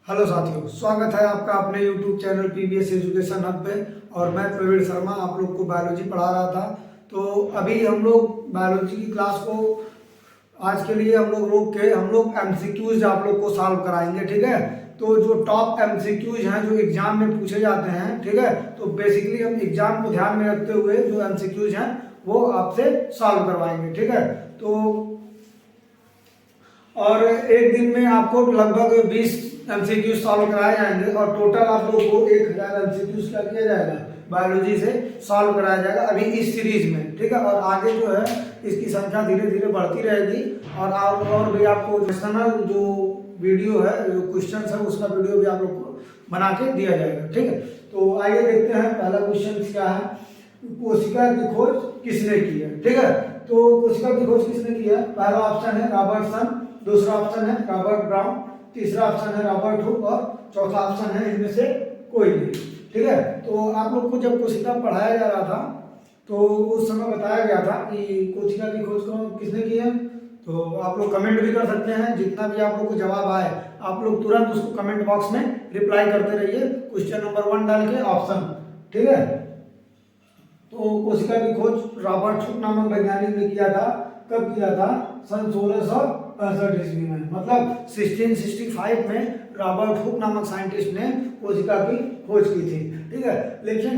Hello साथियों, स्वागत है आपका अपने YouTube channel PBS education hub पे। और मैं प्रवीण शर्मा आप लोग को बायोलॉजी पढ़ा रहा था। तो अभी हम लोग बायोलॉजी की क्लास को आज के लिए हम लोग रोक के हम लोग एमसीक्यूज आप लोग को सॉल्व कराएंगे, ठीक है। तो जो टॉप एमसीक्यूज हैं जो एग्जाम में पूछे जाते हैं, ठीक है, तो बेसिकली हम एग्जाम को ध्यान में रखते हुए जो एमसीक्यूज हैं वो आपसे सॉल्व करवाएंगे, ठीक है। तो और एक दिन में आपको लगभग 20 एमसीक्यू सॉल्व कराए जाएंगे और टोटल आप लोगों को 1000 एमसीक्यूज क्या किया जाएगा, बायोलॉजी से सॉल्व कराया जाएगा अभी इस सीरीज में, ठीक है। और आगे जो है इसकी संख्या धीरे धीरे बढ़ती रहेगी और भी आपको पर्सनल जो वीडियो है, जो क्वेश्चन है उसका वीडियो भी आप लोग को बना के दिया जाएगा, ठीक है। तो आइए देखते हैं पहला क्वेश्चन क्या है। कोशिका की खोज किसने की है, ठीक है। तो कोशिका की खोज किसने की है? पहला ऑप्शन है रॉबर्टसन, दूसरा ऑप्शन है रॉबर्ट ब्राउन, तीसरा ऑप्शन है रॉबर्ट हुक और चौथा ऑप्शन है इनमें से कोई नहीं, ठीक है। तो आप लोग को जब कोशिका पढ़ाया जा रहा था तो उस समय बताया गया था कि कोशिका की खोज को किसने की है। तो आप लोग कमेंट भी कर सकते हैं, जितना भी आप लोग को जवाब आए आप लोग तुरंत उसको कमेंट बॉक्स में रिप्लाई करते रहिए, क्वेश्चन नंबर 1 डाल के ऑप्शन, ठीक है। तो कोशिका की खोज रॉबर्ट हुक नामक वैज्ञानिक ने किया था। कब किया था? सन 1665 ईस्वी में, मतलब 1665 में रॉबर्ट हुक नामक साइंटिस्ट ने कोशिका की खोज की थी, ठीक है। लेकिन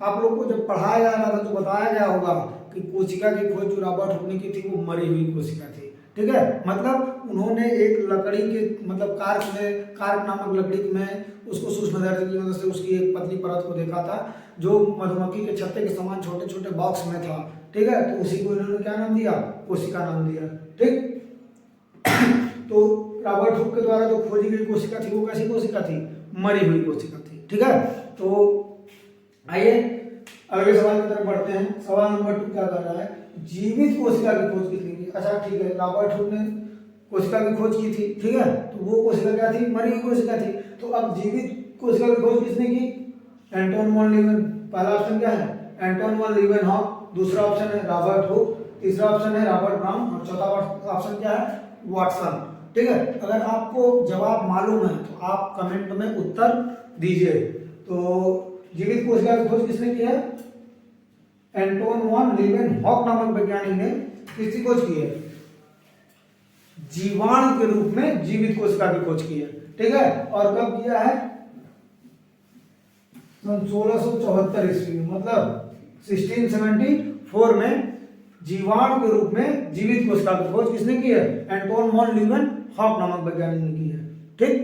आप लोग को जब पढ़ाया जा रहा था तो बताया गया होगा कि कोशिका की खोज जो रॉबर्ट हुक ने की थी वो मरी हुई कोशिका थी, ठीक है। मतलब उन्होंने एक लकड़ी के मतलब कार्क नामक लकड़ी में उसको सूक्ष्मदर्शी की मदद से उसकी एक पतली परत को देखा था जो मधुमक्खी के छत्ते के समान छोटे छोटे बॉक्स में था, ठीक है। तो उसी को इन्होंने क्या नाम दिया? कोशिका नाम दिया, ठीक। तो रॉबर्ट हुक के द्वारा जो खोजी गई कोशिका थी वो कैसी कोशिका थी? मरी हुई कोशिका थी, ठीक है। तो आइए अगले सवाल की तरफ बढ़ते हैं। सवाल नंबर 2 क्या कर रहा है? जीवित कोशिका की खोज किसने की? अच्छा ठीक है, रॉबर्ट हुक ने कोशिका की खोज की थी, ठीक है। तो वो कोशिका क्या थी? मरी हुई कोशिका थी। तो अब जीवित कोशिका की खोज किसने की? Anton von Leeuwen. पहला ऑप्शन क्या है? एंटोन वॉन लीवेनहॉक, दूसरा ऑप्शन है रॉबर्ट हुक, तीसरा ऑप्शन है रॉबर्ट ब्राउन और चौथा ऑप्शन क्या है? वाटसन, ठीक है। अगर आपको जवाब मालूम है तो आप कमेंट में उत्तर दीजिए। तो जीवित कोशिका की खोज किसने की है? एंटोन वॉन लीवेनहॉक नामक वैज्ञानिक ने किसकी खोज की है? जीवाणु के रूप में जीवित कोशिका की खोज की है, ठीक है। और कब किया है? सन 1674 ईस्वी में, मतलब 1674 में जीवाणु के रूप में जीवित कोशिका की खोज किसने की है? एंटोन वॉन लीवेनहॉक नामक वैज्ञानिक ने की है, ठीक।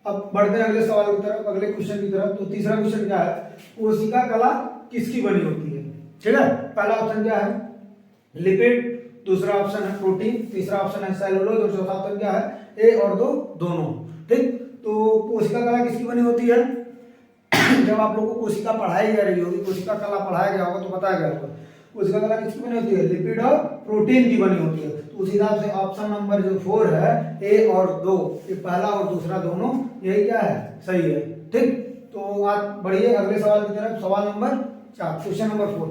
अब बढ़ते हैं अगले सवाल की तरफ, अगले क्वेश्चन की तरफ। तो तीसरा क्वेश्चन क्या है? कोशिका कला किसकी बनी होती है, ठीक है। पहला ऑप्शन क्या है? लिपिड, दूसरा ऑप्शन है प्रोटीन, तीसरा ऑप्शन है सेलुलोज और चौथा ऑप्शन क्या है? ए और दो दोनों, ठीक। तो कोशिका कला किसकी बनी होती है? जब आप लोगों को कोशिका पढ़ाई जा रही होगी, कोशिका कला पढ़ाया गया होगा तो बताया गया होगा कोशिका कला किसकी बनी होती है? लिपिड और प्रोटीन की बनी होती है। तो उस हिसाब से ऑप्शन नंबर जो 4 है, ए और 2, ये पहला और दूसरा दोनों यही क्या है? सही है, ठीक। तो आज बढ़िए अगले सवाल की तरफ। सवाल नंबर 4, क्वेश्चन नंबर 4।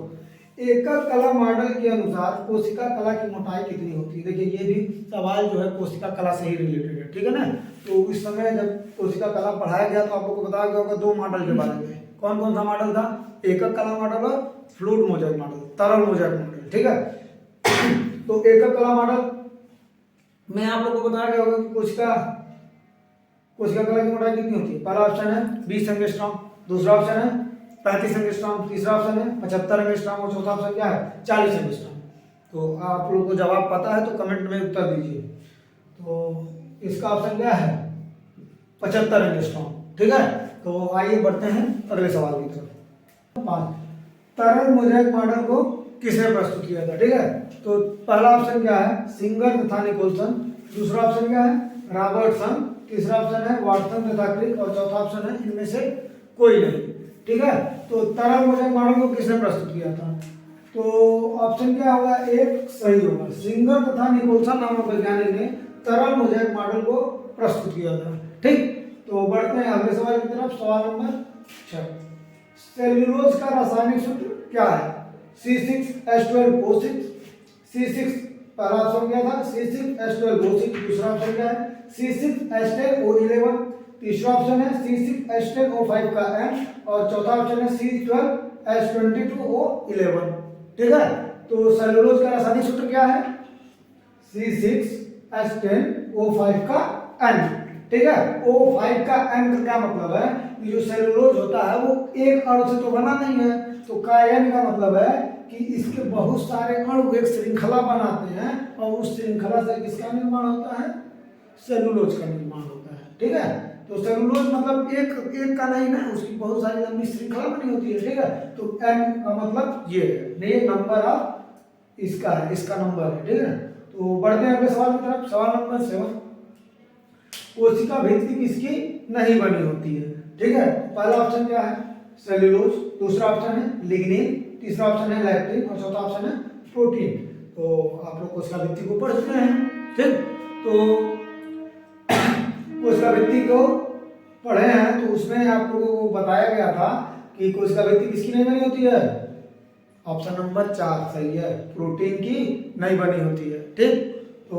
एकक कला मॉडल के अनुसार कोशिका कला की मोटाई कितनी होती है? देखिए ये भी सवाल जो है कोशिका कला से ही रिलेटेड है, ठीक है ना। तो इस समय जब कोशिका कला पढ़ाया गया तो आप लोग को बताया गया होगा 2 मॉडल के बारे में। कौन कौन सा मॉडल था? एकक कला मॉडल और फ्लूइड मोजाइक मॉडल, तरल मोजाइक मॉडल, ठीक है। तो एकक कला मॉडल में आप लोग को बताया गया होगा कि कोशिका कला की मोटाई कितनी होती है? पहला ऑप्शन है 20 एंगस्ट्रॉम, दूसरा ऑप्शन है 35 एंगस्ट्रॉम, तीसरा ऑप्शन है 75 एंगस्ट्रॉम और चौथा ऑप्शन क्या है? 40 एंगस्ट्रॉम। तो आप लोगों को जवाब पता है तो कमेंट में उत्तर दीजिए। तो इसका ऑप्शन क्या है? 75 एंगस्ट्रॉम, ठीक है। तो आइए बढ़ते हैं अगले सवाल की तरफ। 5, तरल मोजाइक मॉडल को किसने प्रस्तुत किया था, ठीक है। तो पहला ऑप्शन क्या है? सिंगर तथा निकोलसन, दूसरा ऑप्शन क्या है? रॉबर्टसन, तीसरा ऑप्शन है वाटसन तथा क्रिक और चौथा ऑप्शन है इनमें से कोई नहीं, ठीक है। तो तरल मोजाइक मॉडल को किसने प्रस्तुत किया था? तो ऑप्शन क्या होगा? एक सही होगा, सिंगर तथा निकोलसन नामक वैज्ञानिक ने तरल मोजाइक मॉडल को प्रस्तुत किया था, ठीक। तो बढ़ते हैं अगले सवाल की तरफ। सवाल नंबर 6, सेल्यूलोज का रासायनिक सूत्र क्या है? C6H12O6, C6 पहला ऑप्शन क्या था? C6H12O6, दूसरा ऑप्शन क्या है? C6H10O11, तीसरा ऑप्शन है C6H10O5 का M, और चौथा ऑप्शन है C12H22O11। ठीक है, तो सेलुलोज का रासायनिक सूत्र क्या है? C6H10O5 का N। ठीक है, O5 का N का क्या मतलब है? कि जो सेलुलोज होता है वो एक अणु से तो बना नहीं है, तो कायन का मतलब है कि इसके बहुत सारे अणु एक श्रृंखला बनाते हैं, और उस श्रृंखला से किसका निर्माण होता है? सेलुलोज का निर्माण होता है। ठीक है, तो सेलुलोज मतलब एक का नहीं ना, उसकी बहुत सारी लंबी श्रृंखला बनी होती है। ठीक है, तो एन का मतलब ये है, ये नंबर ऑफ इसका है, इसका नंबर है। ठीक है, तो बढ़ते हैं अगले सवाल की तरफ। सवाल नंबर 7, कोशिका भित्ति किसकी नहीं बनी होती है? ठीक है, पहला ऑप्शन क्या है? सेल्यूलोज, दूसरा ऑप्शन है लिग्निन, तीसरा ऑप्शन है लैक्टिन, और चौथा ऑप्शन है प्रोटीन। तो आप लोग कोशिका भित्ति को पढ़ चुके हैं। ठीक, तो कोशिका भित्ति को पढ़े हैं, तो उसमें आप लोगों को बताया गया था कि कोशिका भित्ति किसकी नहीं बनी होती है? ऑप्शन नंबर 4 सही है, प्रोटीन की नहीं बनी होती है। ठीक, तो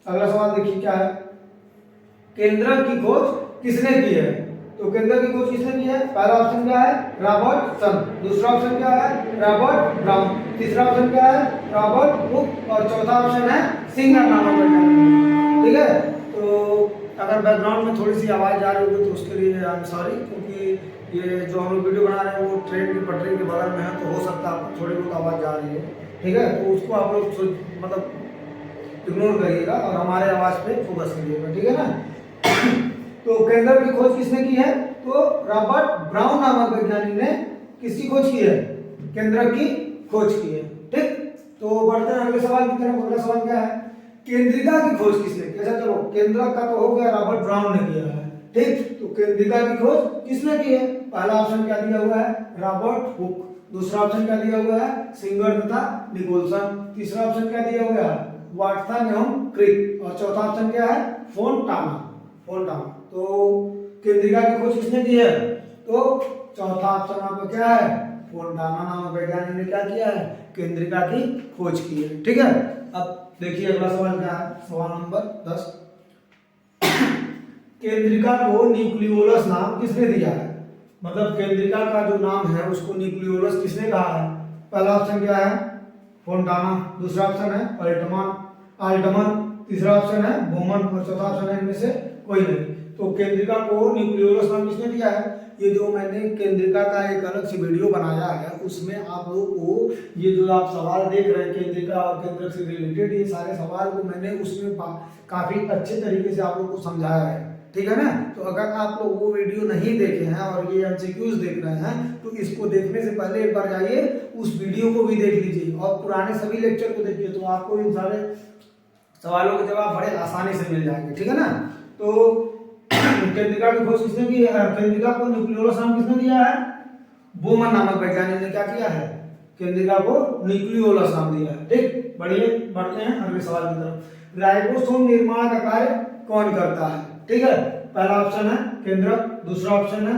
अगला सवाल देखिए क्या है? केंद्रक की खोज किसने की है? तो केंद्रक की खोज किसने की है? पहला ऑप्शन क्या है? रॉबर्टसन, दूसरा ऑप्शन क्या है? रॉबर्ट ब्राउन, तीसरा ऑप्शन क्या है? रॉबर्ट हुक, और चौथा ऑप्शन है सिंगर नामक वैज्ञानिक। ठीक है, तो अगर बैकग्राउंड में थोड़ी सी आवाज आ रही होगी तो उसके लिए आई एम सॉरी, क्योंकि ये जो हम लोग वीडियो बना रहे हैं वो ट्रेन की पटरी के बगल में है, तो हो सकता है आपको थोड़ी बहुत आवाज आ रही है। ठीक है, तो उसको आप लोग मतलब इग्नोर करिएगा और हमारे आवाज पे फोकस करिएगा। ठीक है ना? तो केंद्रक की खोज किसने की है? तो रॉबर्ट ब्राउन नामक वैज्ञानिक ने किसकी खोज की है? केंद्रक की खोज की है। ठीक, तो बढ़ते हैं अगले सवाल की तरफ। अगला सवाल क्या है? केंद्रिका की खोज किसने की? अच्छा चलो, केंद्रक का तो हो गया, रॉबर्ट ब्राउन ने किया है। ठीक, तो केंद्रिका की खोज किसने की है? पहला ऑप्शन क्या दिया हुआ है? रॉबर्ट हुक, दूसरा ऑप्शन क्या दिया हुआ है? सिंगर तथा निकोलसन, तीसरा ऑप्शन क्या दिया हुआ है? वाटसन एवं क्रिक, और चौथा ऑप्शन क्या है? फोंटाना। तो केंद्रिका की खोज किसने की है? तो चौथा ऑप्शन आपका क्या है? फोंटाना नामक वैज्ञानिक ने क्या किया है? केंद्रिका की खोज की है। ठीक है, अब देखिए अगला सवाल क्या है? सवाल नंबर 10, केंद्रिका को न्यूक्लियोलस नाम किसने दिया है? मतलब केंद्रिका का जो नाम है उसको न्यूक्लियोलस किसने कहा है? पहला ऑप्शन क्या है? फोंटाना, दूसरा ऑप्शन है आल्टमन, तीसरा ऑप्शन है बोमन, और चौथा ऑप्शन है इनमें से कोई नहीं। तो केंद्रिका को न्यूक्लियोलस नाम किसने दिया है? ये जो मैंने केंद्रिका का एक अलग से वीडियो बनाया है उसमें आप लोगों को ये जो आप सवाल देख रहे हैं केंद्रिका और केंद्रक से रिलेटेड, ये सारे सवाल को मैंने उसमें काफी अच्छे तरीके से आप लोग को समझाया है। ठीक है ना? तो अगर आप लोग वो वीडियो नहीं देखे हैं और ये एमसीक्यूज देख रहे हैं तो इसको देखने से पहले एक बार जाइए उस वीडियो को भी देख लीजिए और पुराने सभी लेक्चर को देखिए, तो आपको इन सारे सवालों के जवाब बड़े आसानी से मिल जाएंगे। ठीक है ना? तो केंद्रिका की खोज किसने की है? केंद्रिका को न्यूक्लियोलस नाम किसने दिया है? बोमन नामक वैज्ञानिक ने क्या किया है? केंद्रिका को न्यूक्लियोलस नाम दिया है। ठीक, बढ़ते हैं अगले सवाल की तरफ। राइबोसोम निर्माण का कार्य कौन करता है? ठीक है, पहला ऑप्शन है केंद्रक, दूसरा ऑप्शन है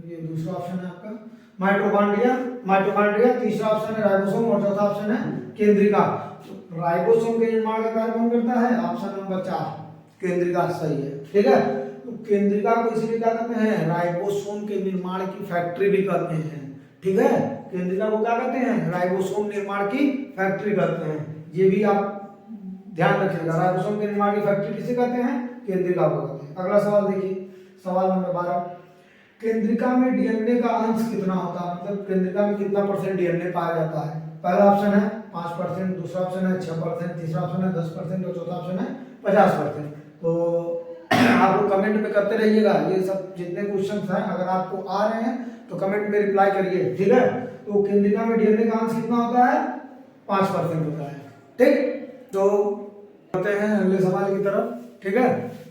ये दूसरा ऑप्शन है आपका माइटोकॉन्ड्रिया, तीसरा ऑप्शन है राइबोसोम, और चौथा ऑप्शन है केंद्रिका। तो राइबोसोम के निर्माण का कार्य कौन करता है? ऑप्शन नंबर 4 केंद्रिका सही है। ठीक है, तो केंद्रिका को इसलिए क्या कहते हैं? राइबोसोम के निर्माण की फैक्ट्री भी कहते हैं। ठीक है, केंद्रिका को क्या कहते हैं? राइबोसोम निर्माण की फैक्ट्री कहते हैं। ये भी आप ध्यान रखिएगा, राइबोसोम के निर्माण की फैक्ट्री किसे कहते हैं? केंद्रिका को कहते हैं। अगला सवाल देखिए, सवाल नंबर 12, केंद्रिका में डीएनए का अंश कितना होता है? मतलब केंद्रिका में कितना % डीएनए पाया जाता है? पहला ऑप्शन है 5%, दूसरा ऑप्शन है 6%, तीसरा ऑप्शन है 10%, और चौथा ऑप्शन है 50%। तो आप लोग कमेंट में करते रहिएगा, ये सब जितने क्वेश्चंस हैं अगर आपको आ रहे हैं तो कमेंट में रिप्लाई करिए। ठीक है, तो केंद्रिका में डीएनए का अंश कितना होता है? 5% होता है। ठीक, तो बढ़ते हैं अगले सवाल की तरफ। ठीक है,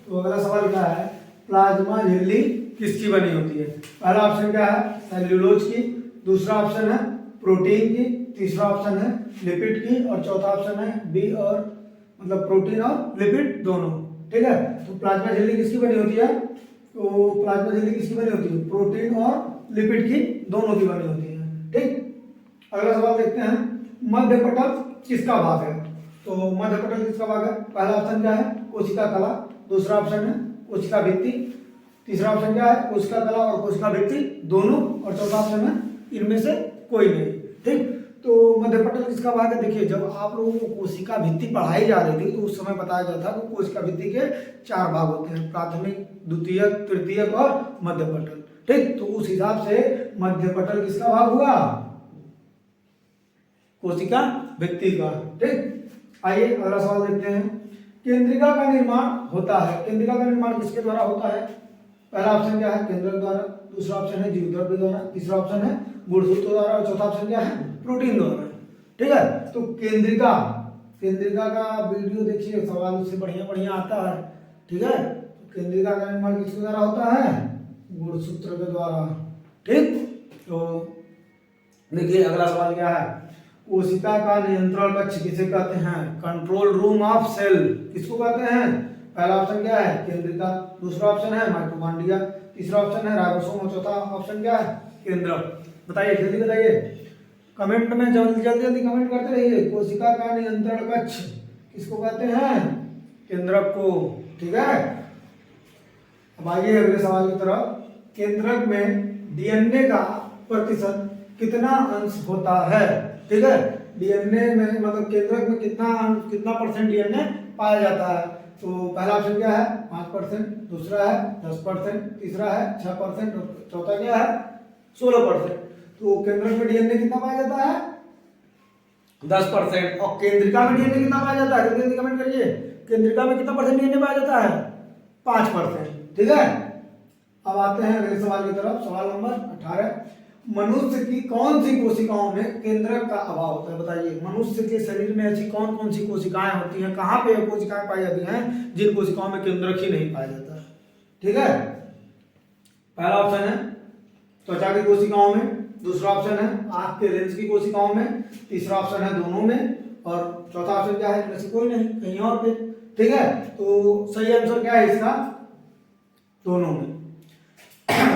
तो अगला सवाल क्या है? प्लाज्मा झिल्ली किसकी बनी होती है? पहला ऑप्शन क्या है? सेल्यूलोज की, दूसरा ऑप्शन है प्रोटीन की, तीसरा ऑप्शन है लिपिड की, और चौथा ऑप्शन है बी और मतलब प्रोटीन और लिपिड दोनों। ठीक है, तो प्लाज्मा झिल्ली किसकी बनी होती है? तो प्लाज्मा झिल्ली किसकी बनी होती है? प्रोटीन और लिपिड की दोनों की बनी होती है। ठीक, अगला सवाल देखते हैं, मध्य पटल किसका भाग है? तो मध्य पटल किसका भाग है? पहला ऑप्शन क्या है? कोशिका कला, दूसरा ऑप्शन है कोशिका भित्ति, तीसरा ऑप्शन क्या है, कोशिका कला और कोशिका भित्ति दोनों, और चौथा ऑप्शन है इनमें से कोई नहीं। ठीक, तो मध्य पटल किसका भाग है? देखिए, जब आप लोगों को कोशिका भित्ति पढ़ाई जा रही थी तो उस समय बताया गया था कि कोशिका भित्ति के 4 भाग होते हैं, प्राथमिक, द्वितीयक, तृतीयक और मध्य पटल। ठीक, तो उस हिसाब से मध्य पटल किसका भाग हुआ? कोशिका भित्ति का। ठीक, आइए अगला सवाल देखते हैं। केंद्रिका का निर्माण होता है, केंद्रिका का निर्माण किसके द्वारा होता है? पहला ऑप्शन क्या है, केंद्रक द्वारा, दूसरा ऑप्शन है जीवद्रव्य द्वारा, तीसरा ऑप्शन है गुणसूत्र द्वारा और चौथा ऑप्शन क्या है, प्रोटीन द्वारा। ठीक है, तो केंद्रिका, केंद्रिका का वीडियो देखिए, सवाल उससे बढ़िया बढ़िया आता है। ठीक है, तो केंद्रिका का निर्माण किसके द्वारा होता है? गुणसूत्र के द्वारा। ठीक, तो देखिए अगला सवाल क्या है, कोशिका का नियंत्रण कक्ष किसे कहते हैं? कंट्रोल रूम ऑफ सेल किसको कहते हैं? पहला ऑप्शन क्या है, केंद्रिका, दूसरा ऑप्शन है माइटोकॉन्ड्रिया, तीसरा ऑप्शन है राइबोसोम और चौथा ऑप्शन क्या है, केंद्रक। बताइए, जल्दी बताइए, कमेंट में जल्दी जल्दी कमेंट करते रहिए। कोशिका का नियंत्रण कक्ष किसको कहते हैं? केंद्रक को। ठीक है, अब आइए अगले सवाल की तरफ। केंद्रक में डीएनए का प्रतिशत कितना अंश होता है? ठीक है, डीएनए में मतलब केंद्रक में कितना परसेंट डीएनए पाया जाता है? तो पहला ऑप्शन क्या है, 5%, दूसरा है 10%, तीसरा है 6% और चौथा क्या है, 16%। तो केंद्रक में डीएनए कितना पाया जाता है? 10%। और केंद्रिका में डीएनए कितना पाया जाता है? जल्दी कमेंट करिए, केंद्रिका में कितना परसेंट डीएनए पाया जाता है? 5%। ठीक है, अब आते हैं अगले सवाल की तरफ। सवाल नंबर 18, मनुष्य की कौन सी कोशिकाओं में केंद्रक का अभाव होता है? बताइए, मनुष्य के शरीर में ऐसी कौन कौन सी कोशिकाएं होती हैं, कहाँ पे कोशिकाएं पाई जाती हैं जिन कोशिकाओं में केंद्रक ही नहीं पाया जाता? ठीक है, पहला ऑप्शन है त्वचा की कोशिकाओं में, दूसरा ऑप्शन है आंख के लेंस की कोशिकाओं में, तीसरा ऑप्शन है दोनों में, और चौथा ऑप्शन क्या है, इनमें से कोई नहीं, कहीं और पे। ठीक है, तो सही आंसर क्या है इसका? दोनों में।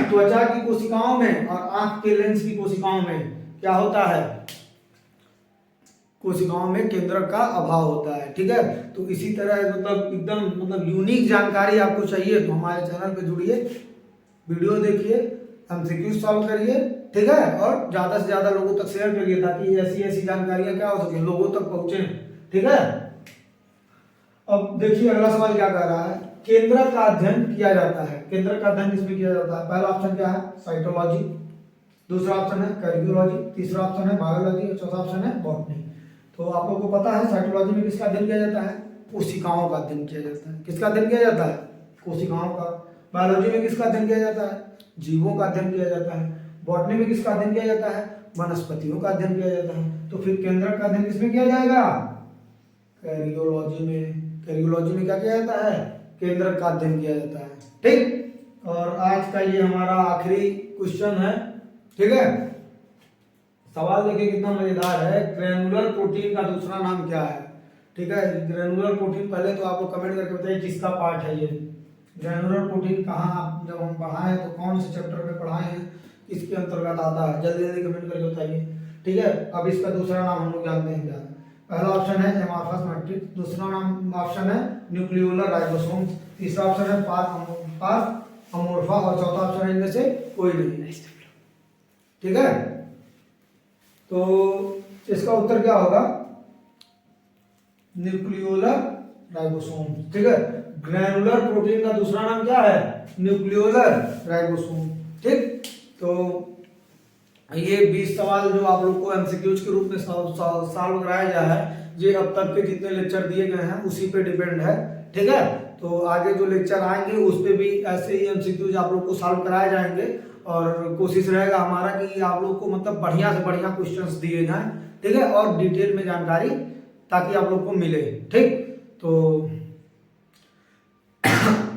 त्वचा की कोशिकाओं में और आंख के लेंस की कोशिकाओं में क्या होता है? कोशिकाओं में केंद्रक का अभाव होता है। ठीक है, तो इसी तरह एकदम यूनिक जानकारी आपको चाहिए तो हमारे चैनल पे जुड़िए, वीडियो देखिए, एमसीक्यू सॉल्व करिए। ठीक है, और ज्यादा से ज्यादा लोगों तक शेयर करिए ताकि ऐसी ऐसी जानकारियां क्या हो सके, लोगों तक पहुंचे। ठीक है, अब देखिए अगला सवाल क्या कह रहा है, केंद्रक का अध्ययन किया जाता है। केंद्रक का अध्ययन किसमें किया जाता है? पहला ऑप्शन क्या है, साइटोलॉजी, दूसरा ऑप्शन है कार्डियोलॉजी, तीसरा ऑप्शन है बायोलॉजी और चौथा ऑप्शन है बॉटनी। तो आप लोगों को पता है साइटोलॉजी में किसका अध्ययन किया जाता है? कोशिकाओं का अध्ययन किया जाता है। किसका अध्ययन किया जाता है? कोशिकाओं का। बायोलॉजी में किसका अध्ययन किया जाता है? जीवों का अध्ययन किया जाता है। बॉटनी में किसका अध्ययन किया जाता है? वनस्पतियों का अध्ययन किया जाता है। तो फिर केंद्रक का अध्ययन किसमें किया जाएगा? कैरियोलॉजी में। कैरियोलॉजी में क्या किया जाता है? केंद्रक का अध्ययन किया जाता है। ठीक, और आज का ये हमारा आखिरी क्वेश्चन है। ठीक है, सवाल देखिए कितना मजेदार है, ग्रेनुलर प्रोटीन का दूसरा नाम क्या है? ठीक है, ग्रेनुलर प्रोटीन पहले तो आप लोग कमेंट करके बताइए किसका पार्ट है ये ग्रेनुलर प्रोटीन। कहाँ जब हम पढ़ाए तो कौन से चैप्टर में पढ़ाए हैं, किसके अंतर्गत आता है? जल्दी जल्दी कमेंट करके बताइए। ठीक है, अब इसका दूसरा नाम हम लोग जानते हैं क्या है। पहला ऑप्शन है एमार्फस मैट्रिक्स, दूसरा नाम ऑप्शन है न्यूक्लियोलर राइबोसोम, तीसरा ऑप्शन है पास अमोर्फा और चौथा ऑप्शन है इनमें से कोई नहीं। ठीक है, तो इसका उत्तर क्या होगा? Nucleolar ribosome. ठीक है, ग्रेनुलर प्रोटीन का दूसरा नाम क्या है? Nucleolar ribosome. ठीक, तो ये 20 सवाल जो आप लोग को एमसीक्यूज के रूप में सॉल्व कराया गया है, ये अब तक के जितने लेक्चर दिए गए हैं उसी पे डिपेंड है। ठीक है, तो आगे जो लेक्चर आएंगे उस पे भी ऐसे ही एमसीक्यूज आप लोग को सॉल्व कराए जाएंगे और कोशिश रहेगा हमारा कि आप लोग को मतलब बढ़िया से बढ़िया क्वेश्चंस दिए जाएं। ठीक है, और डिटेल में जानकारी ताकि आप लोग को मिले। ठीक, तो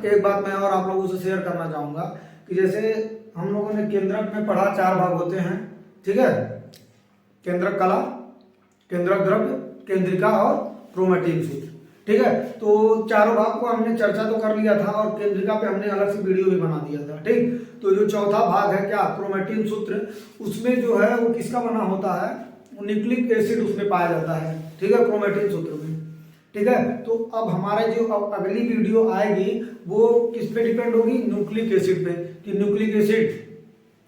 एक बात मैं और आप लोगों से शेयर करना चाहूंगा कि जैसे हम लोगों ने केंद्रक में पढ़ा 4 भाग होते हैं। ठीक है, केंद्रक कला, केंद्रक द्रव्य, केंद्रिका और क्रोमैटिन सूत्र। ठीक है, तो चारों भाग को हमने चर्चा तो कर लिया था और केंद्रिका पे हमने अलग से वीडियो भी बना दिया था। ठीक, तो जो चौथा भाग है क्या, क्रोमैटिन सूत्र, उसमें जो है वो किसका बना होता है? न्यूक्लिक एसिड उसमें पाया जाता है। ठीक है, क्रोमैटिन सूत्र में। ठीक है। तो अब हमारे जो अब अगली वीडियो आएगी वो किस पे डिपेंड होगी, न्यूक्लिक एसिड पे, कि न्यूक्लिक एसिड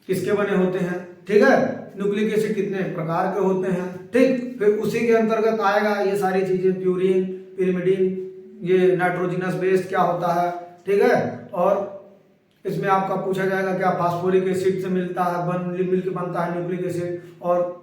किसके बने होते हैं, ठीक है, न्यूक्लिक एसिड कितने प्रकार के होते हैं, ठीक। फिर उसी के अंतर्गत आएगा ये सारी चीजें, प्यूरिन, पिरिमिडिन, ये नाइट्रोजनस बेस क्या होता है, ठीक है। और इसमें आपका पूछा जाएगा क्या फास्फोरिक एसिड से मिलता है, मिलकर बनता है न्यूक्लिक एसिड, और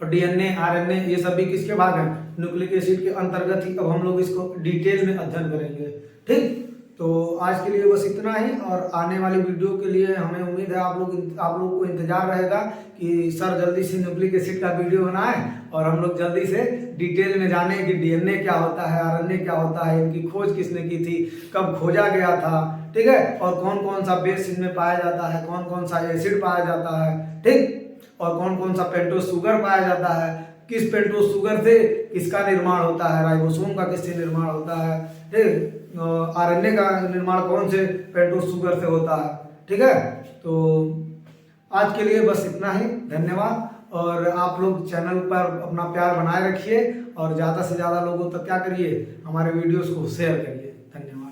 डीएनए, आरएनए, ये सभी किसके भाग हैं, न्यूक्लिक एसिड के अंतर्गत ही। अब हम लोग इसको डिटेल में अध्ययन करेंगे, ठीक। तो आज के लिए बस इतना ही, और आने वाली वीडियो के लिए हमें उम्मीद है आप लोग को इंतजार रहेगा कि सर जल्दी से न्यूक्लिक एसिड का वीडियो बनाएं और हम लोग जल्दी से डिटेल में जाने कि डीएनए क्या होता है, आरएनए क्या होता है, इनकी खोज किसने की थी, कब खोजा गया था, ठीक है, और कौन कौन सा बेस इनमें पाया जाता है, कौन कौन सा एसिड पाया जाता है, ठीक, और कौन कौन सा पेंटोस शुगर पाया जाता है, किस पेंटोस शुगर से किसका निर्माण होता है, राइबोसोम का किससे निर्माण होता है, ठीक, आरएनए का निर्माण कौन से पेंटोस शुगर से होता है, ठीक है। तो आज के लिए बस इतना ही, धन्यवाद। और आप लोग चैनल पर अपना प्यार बनाए रखिए और ज़्यादा से ज़्यादा लोगों तक क्या करिए, हमारे वीडियोस को शेयर करिए। धन्यवाद।